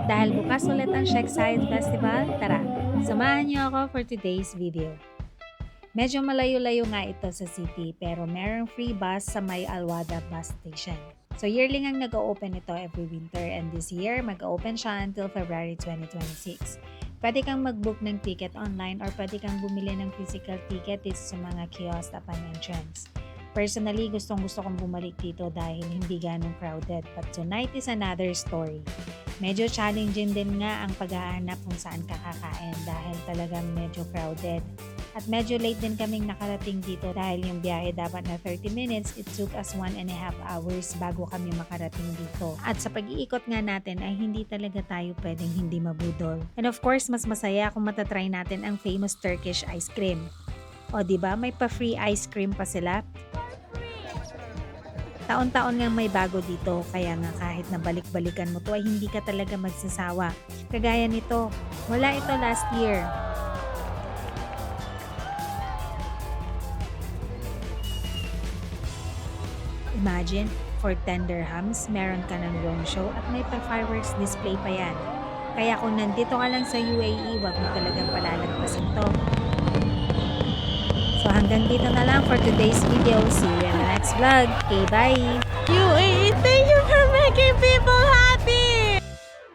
Dahil bukas ulit ang Sheikh Zayed Festival, tara, samahan niyo ako for today's video. Medyo malayo-layo nga ito sa city pero merong free bus sa may Alwada bus station. So yearly ngang nag-open ito every winter and this year mag-open siya until February 2026. Pwede kang mag-book ng ticket online or pwede kang bumili ng physical ticket dito sa mga kiosk upon entrance. Personally, gustong-gusto kong bumalik dito dahil hindi ganong crowded. But tonight is another story. Medyo challenging din nga ang paghahanap kung saan kakakain dahil talagang medyo crowded. At medyo late din kaming nakarating dito dahil yung biyahe dapat na 30 minutes, it took us 1.5 hours bago kami makarating dito. At sa pag-iikot nga natin ay hindi talaga tayo pwedeng hindi mabudol. And of course, mas masaya kung matatry natin ang famous Turkish ice cream. O diba, may pa-free ice cream pa sila? Taon-taon ngang may bago dito, kaya nga kahit na balik-balikan mo to ay hindi ka talaga magsasawa. Kagaya nito, wala ito last year. Imagine, for 10 dirhams, meron ka ng drone show at may pa-fireworks display pa yan. Kaya kung nandito ka lang sa UAE, wag mo talagang palalagpasin to. So hanggang dito na lang for today's video. See you in the next vlog. Okay, bye! UAE, thank you for making people happy!